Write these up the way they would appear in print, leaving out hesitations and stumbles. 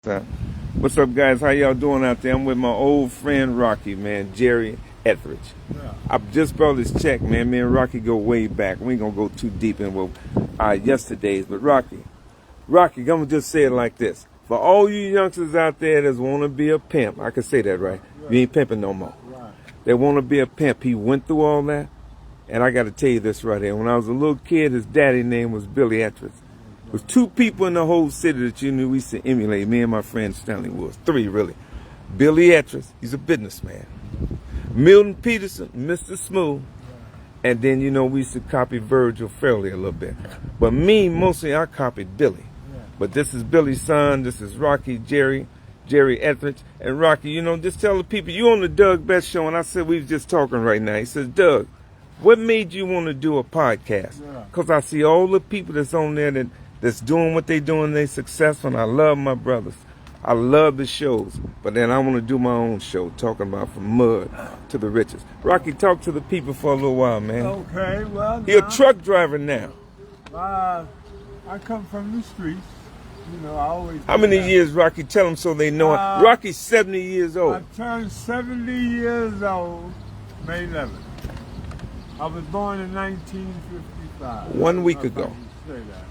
What's up, guys? How y'all doing out there? I'm with my old friend Rocky, man, Jerry Ethrigde. Yeah. I just brought his check, man. Me and Rocky go way back. We ain't gonna go too deep in yesterday's, but Rocky, I'm gonna just say it like this. For all you youngsters out there that want to be a pimp, I can say that, right? You ain't pimping no more. Right. They want to be a pimp. He went through all that. And I got to tell you this right here. When I was a little kid, his daddy's name was Billy Ethrigde. There was 2 people in the whole city that you knew we used to emulate, me and my friend Stanley Woods. 3, really. Billy Ethrigde, he's a businessman. Milton Peterson, Mr. Smooth. And then, you know, we used to copy Virgil Fairley a little bit. But me, mostly I copied Billy. But this is Billy's son. This is Rocky, Jerry Ethrigde. And Rocky, you know, just tell the people, you on the Doug Best Show, and I said we was just talking right now. He says, Doug, what made you want to do a podcast? Because I see all the people that's on there that's doing what they doing, they successful, and I love my brothers. I love the shows, but then I want to do my own show, talking about from mud to the riches. Rocky, talk to the people for a little while, man. Okay, well, He a truck driver now. I come from the streets. You know, I always. How many years, Rocky? Tell them so they know. Rocky's 70 years old. I turned 70 years old May 11th. I was born in 1955. 1 week ago. Say that.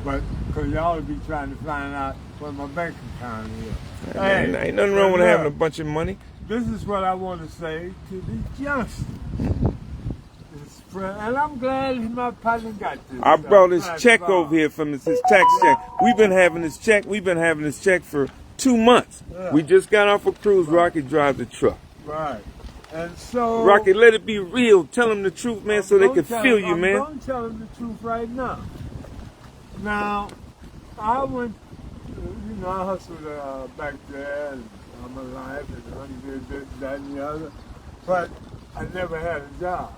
But, because y'all would be trying to find out what my bank account is. Hey, ain't nothing wrong with having a bunch of money. This is what I want to say to these youngsters. And I'm glad my partner got this. I brought his check over here from his tax check. We've been having this check for 2 months. Yeah. We just got off a cruise. Rocky drives the truck. Right. And so, Rocky, let it be real. Tell them the truth, man, so they can feel you, man. I'm going to tell them the truth right now. Now, I went, you know, I hustled back there and all my life and I did this, that, and the other. But I never had a job.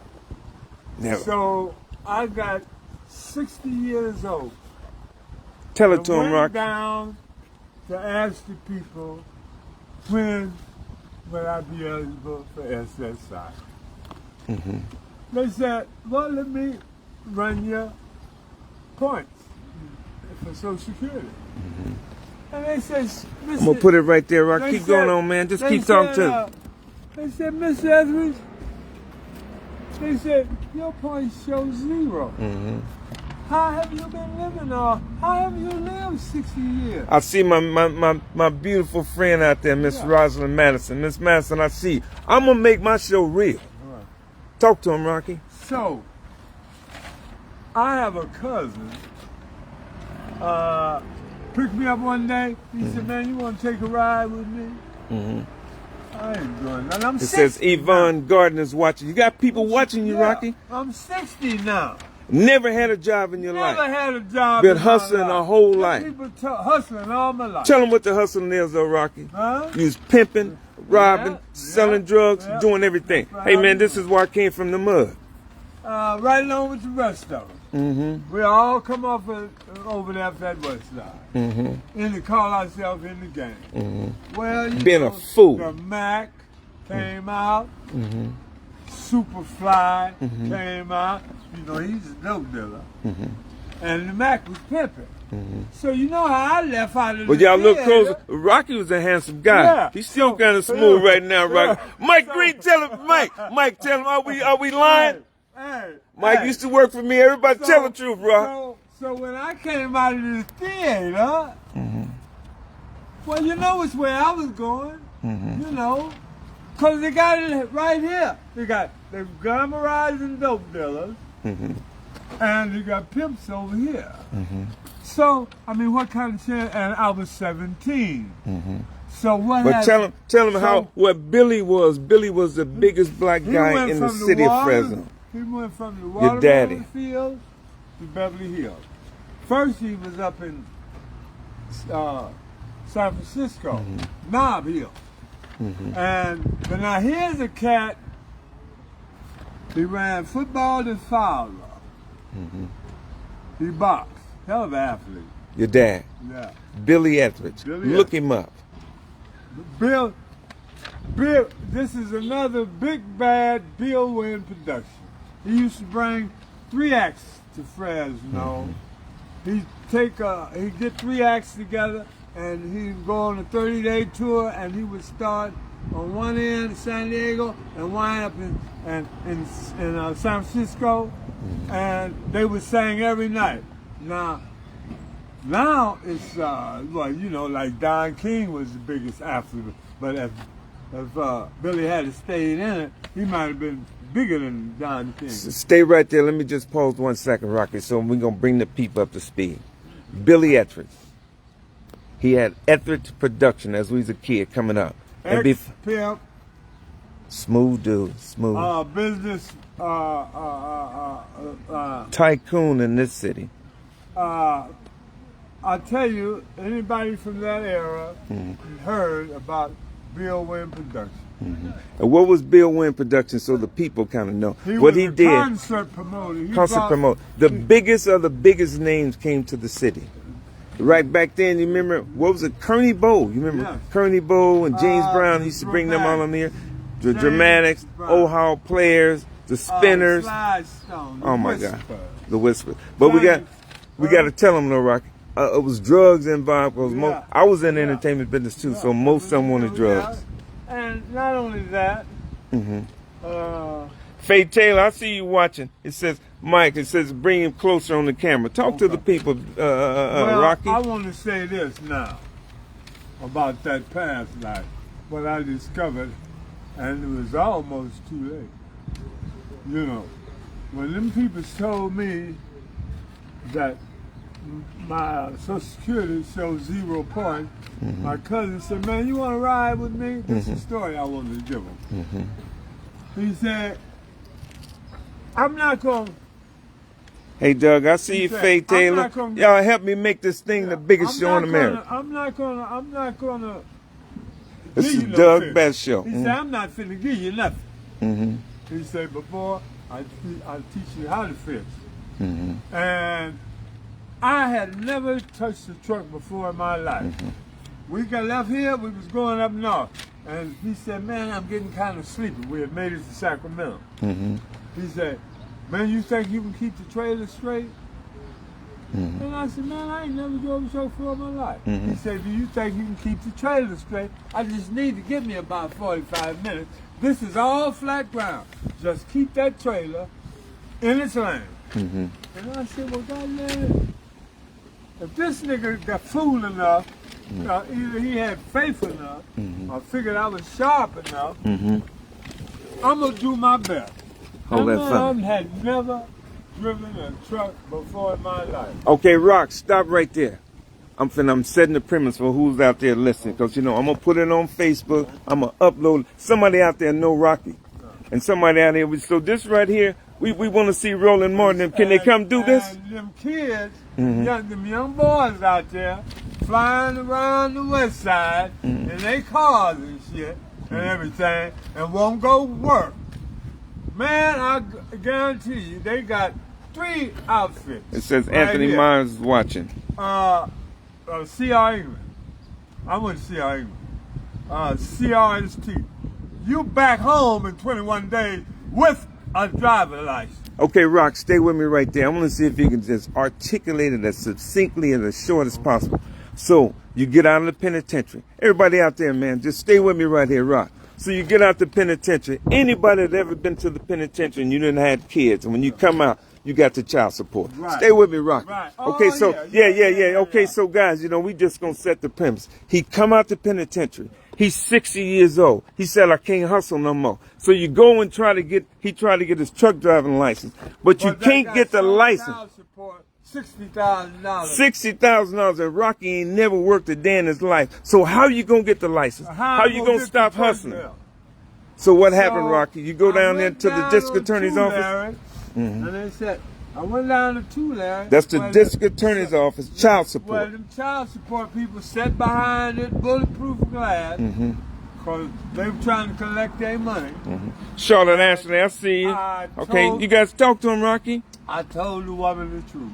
Never. So I got 60 years old. Tell it to him, Rocky. Rocky. Down to ask the people when would I be eligible for SSI. Mm-hmm. They said, well, let me run your points for Social Security. Mm-hmm. And they said, I'm going to put it right there, Rocky. Keep going on, man. Just keep talking to him. They said, Mr. Ethrigde, they said, your points show 0. Mm-hmm. How have you been living, or how have you lived 60 years? I see my beautiful friend out there, Miss Rosalind Madison. Miss Madison, I see you. I'm going to make my show real. Right. Talk to him, Rocky. So, I have a cousin, picked me up one day. He said, man, you want to take a ride with me? Mm-hmm. I ain't doing that. I'm 60 says Yvonne now. Gardner's watching. You got people watching you, Rocky? I'm 60 now. Never had a job in your life. Never had a job. Been hustling a whole life. People hustling all my life. Tell them what the hustling is, though, Rocky. Huh? You was pimping, robbing, selling drugs, doing everything. Right. Hey, man, this is where I came from the mud. Right along with the rest of them. Mm-hmm. We all come off over there that west side. Mm-hmm. And to call ourselves in the game. Mm-hmm. Well, you Being know, a fool. The Mac came out. Mm-hmm. Superfly Mm-hmm. came out. You know, he's a dope dealer. Mm-hmm. And the Mac was pimping. Mm-hmm. So you know how I left out of But the y'all look theater. closer. Rocky was a handsome guy. Yeah. He's still kind of smooth right now, Rocky. Mike Green, tell him, Mike, tell him, are we lying? Hey, Mike used to work for me. Everybody tell the truth, bro. So when I came out of the theater, well, you know which way I was going, you know, because they got it right here. They got the glamorizing dope dealers, and they got pimps over here. So, I mean, what kind of shit? And I was 17. So what? But tell him what Billy was. Billy was the biggest black guy in the city of Fresno. He went from the Your daddy. watermelon field to Beverly Hills. First, he was up in San Francisco, Nob Hill. But now here's a cat. He ran football and fowler. He boxed. Hell of an athlete. Your dad, Yeah. Billy Ethrigde. Look him up. Bill, this is another big bad Bill Wynn production. He used to bring 3 acts to Fresno. He'd get 3 acts together and he'd go on a 30-day tour, and he would start on one end of San Diego and wind up in San Francisco, and they would sing every night. Now it's well, you know, like Don King was the biggest athlete, but if Billy had stayed in it, he might have been bigger than Don King. Stay right there. Let me just pause 1 second, Rocky. So we're gonna bring the people up to speed. Billy Ethrigde. He had Ethrigde Production as we was a kid coming up. Pimp. Smooth dude, smooth. Business. Tycoon in this city. I tell you, anybody from that era heard about Bill Wynn Production. And what was Bill Wynn Production, so the people kind of know what he did? Concert promoter. Concert promoter. The biggest of the biggest names came to the city. Right back then, you remember, what was it? Kearney Bowl. You remember Kearney Bowl and James Brown? He used to bring them all on there. The Dramatics, Ohio Players, the Spinners. Oh my God, the Whisper. But we got to tell them though, Rocky. It was drugs involved. I was in the entertainment business too, so most of them wanted drugs. And not only that. Faye Taylor, I see you watching. It says, Mike, it says bring him closer on the camera. Talk to the people, Rocky. I want to say this now about that past life, what I discovered, and it was almost too late. You know, when them people told me that my Social Security shows 0 points, my cousin said, man, you want to ride with me? This is the story I wanted to give him. He said, I'm not going to. Hey, Doug, I see you, Faye Taylor. Y'all help me make this thing the biggest show in America. I'm not gonna. This is Doug Best Show. He said, I'm not finna give you nothing. He said, but boy, I'll teach you how to fish. And I had never touched a truck before in my life. We got left here, we was going up north. And he said, man, I'm getting kind of sleepy. We had made it to Sacramento. He said, man, you think you can keep the trailer straight? And I said, man, I ain't never drove a chauffeur in my life. He said, do you think you can keep the trailer straight? I just need to give me about 45 minutes. This is all flat ground. Just keep that trailer in its lane. And I said, well, goddamn, if this nigga got fool enough, either he had faith enough, or figured I was sharp enough, I'm going to do my best. Hold that thumb. I had never driven a truck before in my life. Okay, Rock, stop right there. I'm setting the premise for who's out there listening, because, you know, I'm going to put it on Facebook. I'm going to upload. Somebody out there know Rocky. And somebody out there. So this right here, we want to see Roland Martin. Can they come do this? And them kids, them young boys out there, flying around the west side in their cars and shit and everything, and won't go work. Man, I guarantee you, they got 3 outfits. It says right Anthony here. Myers is watching. C.R. England. I went to C.R. England. C.R.S.T. You back home in 21 days with a driver's license. Okay, Rock, stay with me right there. I want to see if you can just articulate it as succinctly and as short as possible. So, you get out of the penitentiary. Everybody out there, man, just stay with me right here, Rock. So you get out the penitentiary. Anybody that ever been to the penitentiary and you didn't have kids, and when you come out, you got the child support. Right. Stay with me, Rock. Right. Okay, Oh, so yeah. Okay, so guys, you know, we just gonna set the premise. He come out the penitentiary. He's 60 years old. He said, I can't hustle no more. So you go and he tried to get his truck driving license, but you can't get the license. $60,000. $60,000, and Rocky ain't never worked a day in his life. So how you gonna get the license? How you gonna stop hustling? So what happened, Rocky? You go down there to the district attorney's office? And they said, I went down to Tulare. That's the district attorney's office, child support. Well, them child support people sat behind it, bulletproof glass, because they were trying to collect their money. Charlotte Ashley, I see you. Okay, you guys talk to him, Rocky? I told the woman the truth.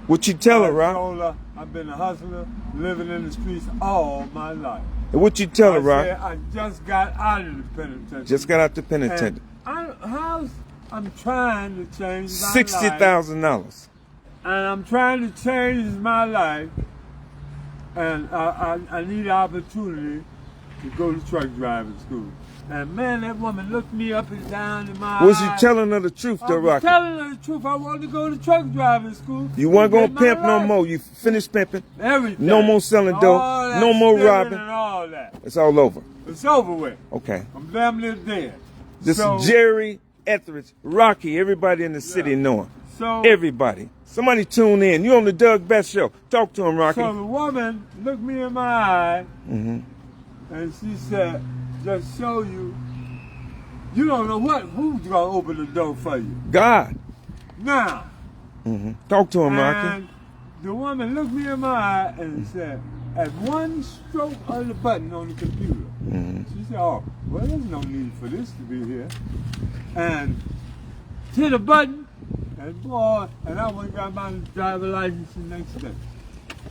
What you tell her, Rock? I told her I've been a hustler, living in the streets all my life. And what you tell her, Rock? I just got out of the penitentiary. Just got out the penitentiary. I'm trying to change my life. $60,000. And I'm trying to change my life and I need an opportunity to go to truck driving school. And man, that woman looked me up and down in my Was you eyes. telling her the truth, though, I was Rocky? telling her the truth. I wanted to go to truck driving school. You weren't going to Get my pimp no life. more. You finished pimping. Everything. No more selling dope. All that No more stealing robbing. and all that. It's all over. It's over with. Okay. I'm damn near dead. This So- is Jerry Ethrigde, Rocky. Everybody in the city know him. So Everybody. Somebody tune in. You on the Doug Best Show. Talk to him, Rocky. So the woman looked me in my eye Mhm. and she said, just show you, you don't know who's gonna open the door for you. God. Now, Talk to him, Rocky. and the woman looked me in my eye and said, at one stroke of the button on the computer, she said, oh, well, there's no need for this to be here. And hit a button, and boy, and I went and got my driver license the next day.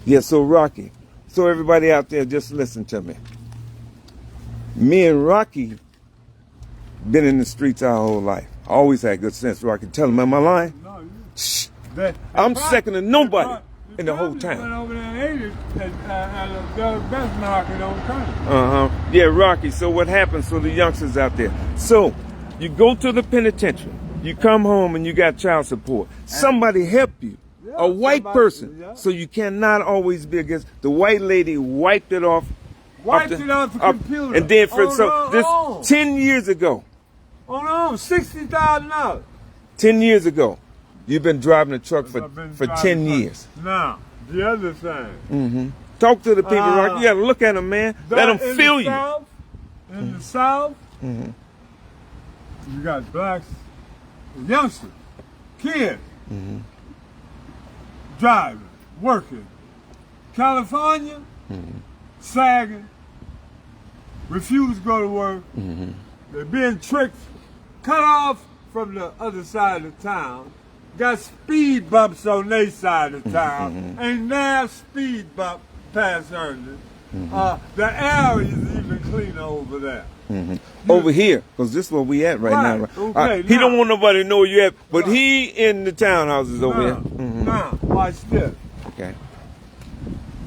Yeah, so Rocky. So everybody out there, just listen to me. Me and Rocky been in the streets our whole life. I always had good sense, Rocky. Tell him, am I lying? No, you. Shh. They- I'm they second to nobody they in the whole probably town. Went over there and ate it at a Doug Best market on Coney. Yeah, Rocky. So what happens to the youngsters out there? So you go to the penitentiary. You come home and you got child support. Somebody help you. Yeah, A white somebody- person. yeah. So you cannot always be against. The white lady wiped it off. Wiped it off the computer. And then for On so her this own. 10 years ago. On her own, $60,000. 10 years ago. You've been driving a truck for I've been 10 driving years. Now, the other thing. Talk to the people, Rocky. You gotta look at them, man. Let them in feel the you. South, in the South, you got blacks, youngsters, kids, driving, working. California, sagging, refuse to go to work. They're being tricked, cut off from the other side of town. Got speed bumps on their side of town. Ain't now speed bump past Ernest. The air is even cleaner over there. Over here, because this is where we at right now. Right, Right? okay, He now- don't want nobody to know where you at, but Right. he in the townhouses over here. Now, watch this. Okay.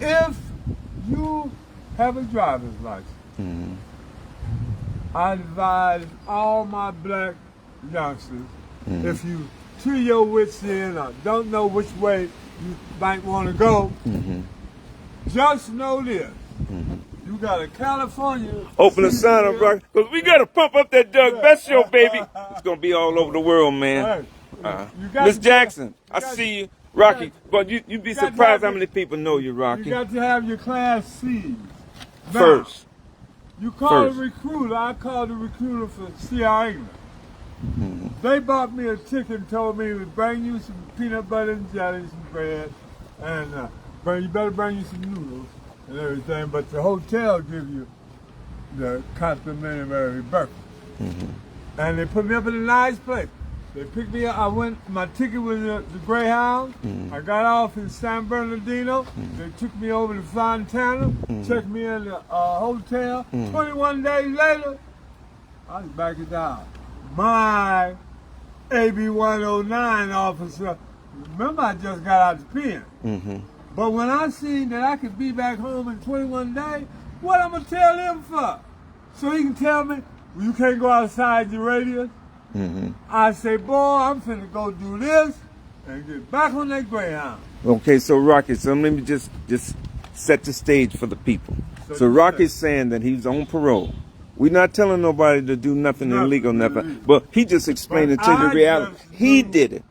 If you have a driver's license, I advise all my black youngsters, if you to your wits end or don't know which way you might want to go, just know this. You got a California. Open the sign up, Rocky, because we got to pump up that Doug Best Show, baby. It's going to be all over the world, man. Hey, you got Miss to- Jackson, I got- see you. Rocky, but you'd be got to surprised have how your- many people know you, You Rocky. got to have your Class C's. Now, First. You call First. a recruiter. I called the recruiter for C.R. England. They bought me a ticket and told me to bring you some peanut butter and jelly, some bread, and you better bring you some noodles and everything. But the hotel give you the complimentary breakfast. And they put me up in a nice place. They picked me up. My ticket was the Greyhound. I got off in San Bernardino. They took me over to Fontana, checked me in the hotel. 21 days later, I was back at the house. My AB 109 officer, remember I just got out the pen. But when I seen that I could be back home in 21 days, what I'm gonna tell him for? So he can tell me, well, you can't go outside your radius? I say, boy, I'm finna go do this and get back on that Greyhound. Okay, so Rocky, so let me just set the stage for the people. So Rocky's saying that he's on parole. We're not telling nobody to do nothing illegal, nothing. But he just explained it to the reality. He did it.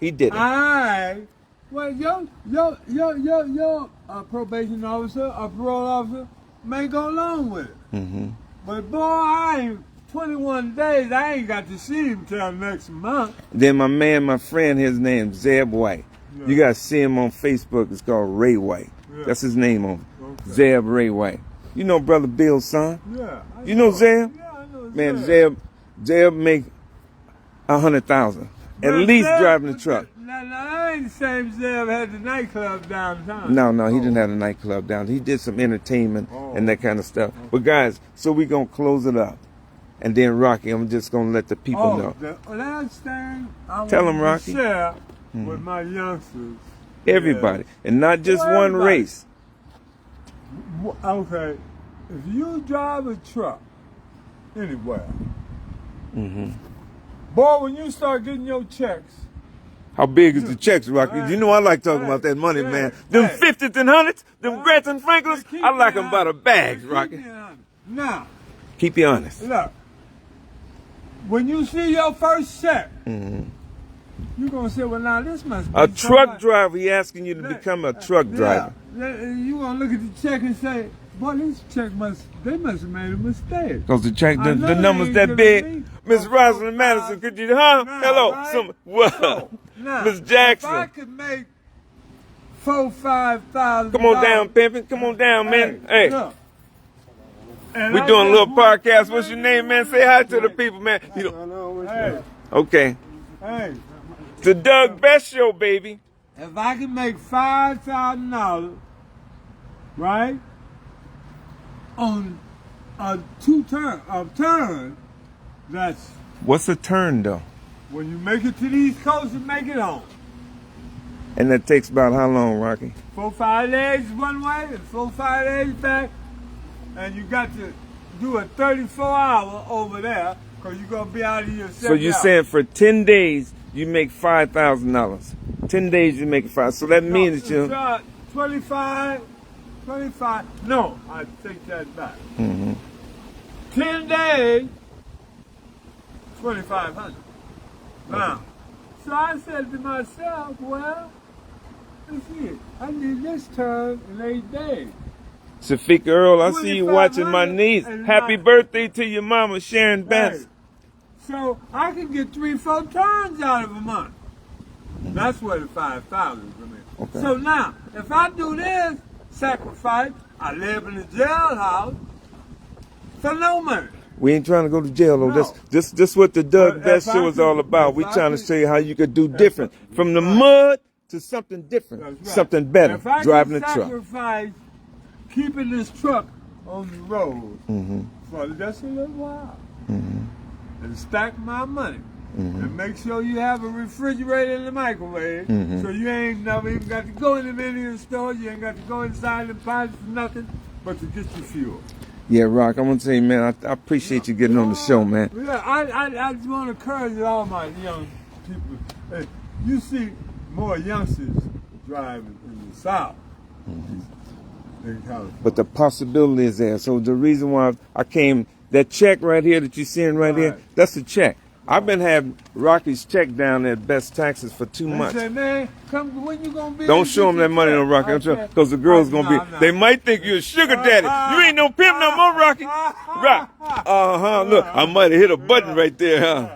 He did it. Well, your probation officer or parole officer may go along with it. But boy, I ain't 21 days. I ain't got to see him till next month. Then my friend, his name's Zeb White. Yeah. You got to see him on Facebook. It's called Ray White. Yeah. That's his name on Okay. Zeb Ray White. You know Brother Bill's son? Yeah. You know Zeb? Yeah, I know Man, Zeb. Zeb make 100,000 at Man, least Zeb driving the was truck. Now, that ain't the same Zeb had the nightclub downtown. No, he didn't have a nightclub down. He did some entertainment and that kind of stuff. But guys, so we gonna close it up, and then Rocky, I'm just gonna let the people know. The last thing I Tell want 'em, to Rocky. share with my youngsters. Everybody, and not just Well, one everybody. race. Okay, if you drive a truck anywhere, boy, when you start getting your checks, How big is the checks, Rocky? You know I like talking about that money, man. Them 50s and 100s, them Grants and Franklins, I like them by the bags, Rocky. Now, keep you honest. Look, when you see your first check, you're going to say, well, now this must be a truck driver. He asking you to become a truck driver. You're going to look at the check and say, boy, this check they must have made a mistake. Because the check, the number's that big. Miss Rosalind Madison, could you, hello, right? What? Miss Jackson. If I could make $4,000-5,000. Come on down, pimping. Come on down, man. Hey. Look, we doing a little podcast. What's your name, man? Say hi to the people, man. Okay. Hey. The Doug Best Show, baby. If I can make $5,000, right, on a turn, that's... What's a turn, though? When you make it to the East Coast and make it home. And that takes about how long, Rocky? 4-5 days one way and 4-5 days back. And you got to do a 34-hour over there because you're going to be out of here 7 hours. So you're saying for 10 days, you make $5,000. 10 days, you make $5,000. So that means that you... 25. No, I take that back. 10 days, 2,500. Now, so I said to myself, well, let's see, I need this turn in 8 days. Shafika Earl, I see you watching my niece. Happy birthday to your mama, Sharon Banks. Hey, so I can get 3-4 turns out of a month. That's where the 5,000 come in. Okay. So now, if I do this sacrifice, I live in a jailhouse for no money. We ain't trying to go to jail, though. No. This what the Doug Best Show is all about. We trying to show you how you could do different. From the mud to something different, right. something better, if I driving a can truck. sacrifice keeping this truck on the road for just a little while and stack my money and make sure you have a refrigerator and a microwave so you ain't never even got to go in the menu store, you ain't got to go inside the pots for nothing but to get your fuel. Yeah, Rock, I want to say, man, I appreciate you getting on the show, man. Yeah, I just want to encourage all my young people. Hey, you see more youngsters driving in the South than California. But the possibility is there. So the reason why I came, that check right here that you're seeing right here, that's a check. I've been having Rocky's check down at Best Taxes for 2 months. Say, man, come, when you gonna be? Don't show them that money on Rocky, because the girl's gonna be. They might think you're a sugar daddy. You ain't no pimp no more, Rocky. Rock. Look, I might have hit a button right there, huh?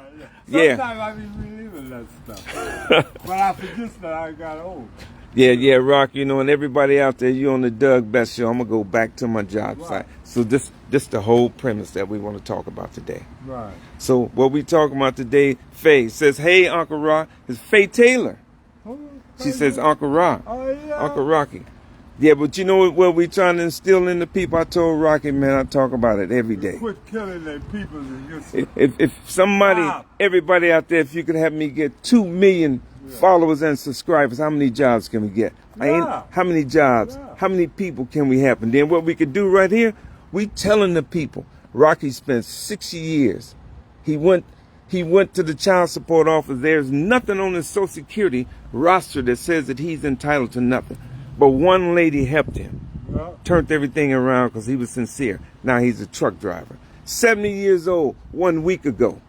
Yeah. Sometimes I be believing that stuff, but I forget that I got old. Yeah, Rock. You know, and everybody out there, you on the Doug Best Show. I'm gonna go back to my job site. So this the whole premise that we want to talk about today. Right. So what we talking about today, Faye says, "Hey, Uncle Rock," is Faye Taylor. She says, "Uncle Rock, Uncle Rocky." Yeah, but you know what we trying to instill in the people? I told Rocky, man, I talk about it every day. Quit killing their people and if somebody, everybody out there, if you could have me get 2 million followers and subscribers, how many jobs can we get? How many jobs? How many people can we help? And then what we could do right here, we telling the people, Rocky spent 6 years. He went to the child support office. There's nothing on his Social Security roster that says that he's entitled to nothing. But one lady helped him, turned everything around because he was sincere. Now he's a truck driver. 70 years old 1 week ago.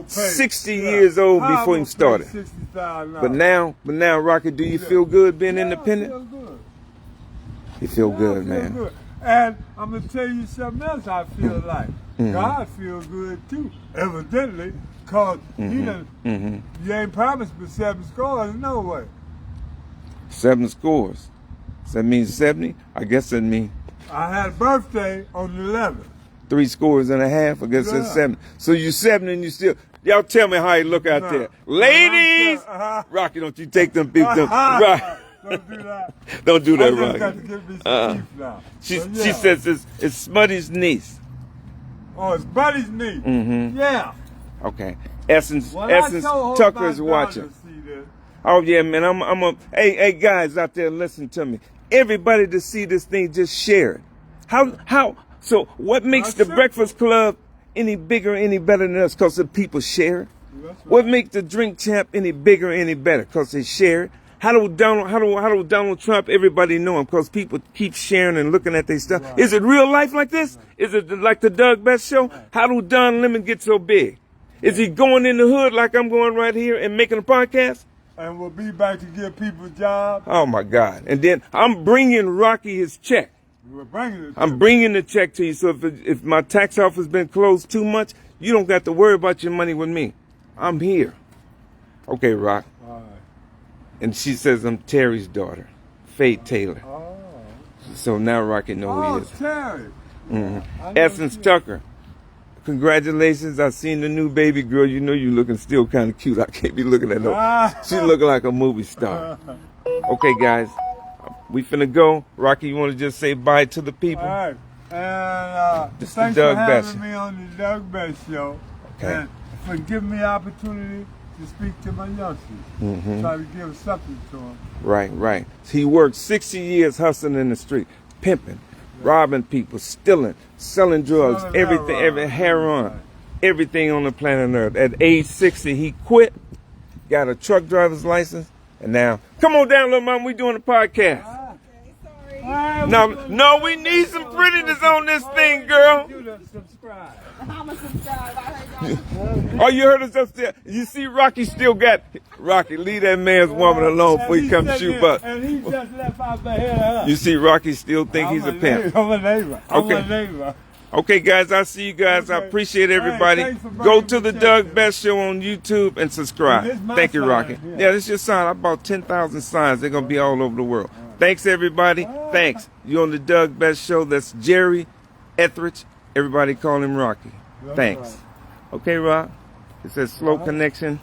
60 years old before he started. But now, Rocky, do you feel good being independent? I feel good. You feel good, man. Good. And I'm going to tell you something else I feel like. God feels good too, evidently, because you ain't promised but 7 scores, no way. 7 scores. Does that mean 70? I guess that means. I had a birthday on the 11th. 3 scores and a half. I guess that's 70. So you 7 and you still. Y'all tell me how you look out there, ladies. Rocky, don't you take them people? Right. Don't do that. Don't do that, I Rocky. got to give me some teeth now. She says it's Smuddy's niece. Oh, it's Buddy's niece. Yeah. Okay. Essence Tucker is watching. Oh yeah, man. Hey guys out there, listen to me. everybody to see this thing, just share it. So what makes That's the simple. Breakfast Club any bigger, any better than us? Because the people share it. That's right. What makes the Drink Champ any bigger, any better? Because they share it. How do Donald Trump, everybody know him? Because people keep sharing and looking at their stuff. Right. Is it real life like this? Is it like the Doug Best Show? Right. How do Don Lemon get so big? Is he going in the hood like I'm going right here and making a podcast? And we'll be back to give people jobs. Oh my God. And then I'm bringing Rocky his check. We're bringing it. I'm bringing the check to you. So if my tax office been closed too much, you don't got to worry about your money with me. I'm here. Okay, Rock. All right. And she says I'm Terry's daughter, Faye Taylor. Oh. So now Rocky know who he is. Terry. Mm-hmm. I know Essence you. Tucker. Congratulations. I seen the new baby girl. You know you looking still kind of cute. I can't be looking at no. She looking like a movie star. Okay, guys. We finna go. Rocky, you want to just say bye to the people? All right. And This is the thanks Doug for having Best. me on the Doug Best Show. Okay. And for giving me the opportunity to speak to my youngsters. Mm-hmm. Try to give something to them. Right. He worked 60 years hustling in the street, pimping, robbing people, stealing, selling drugs, Selling everything, heroin. heroin, Right. everything on the planet Earth. At age 60, he quit, got a truck driver's license, and now, come on down, little mama, we doing a podcast. No, we need some prettiness on this thing, girl. You to subscribe. I'ma subscribe. I heard y'all. Oh, you heard us upstairs. You see, Rocky still got Rocky. Leave that man's woman alone before he comes shoot butt. And he just left out the head of her. You see, Rocky still think he's a pimp. I'm a neighbor. I'm Okay. a neighbor. Okay, guys, I see you guys. I Okay. appreciate Hey, everybody. thanks for bringing Go to me the check. Doug Best Show on YouTube and subscribe. And this my Thank you, sign, Rocky. yeah. Yeah, this is your sign. I bought 10,000 signs. They're going to be all over the world. Thanks, everybody. Thanks. You on the Doug Best Show. That's Jerry Ethrigde. Everybody call him Rocky. That's Thanks. right. Okay, Rock. It says slow connection.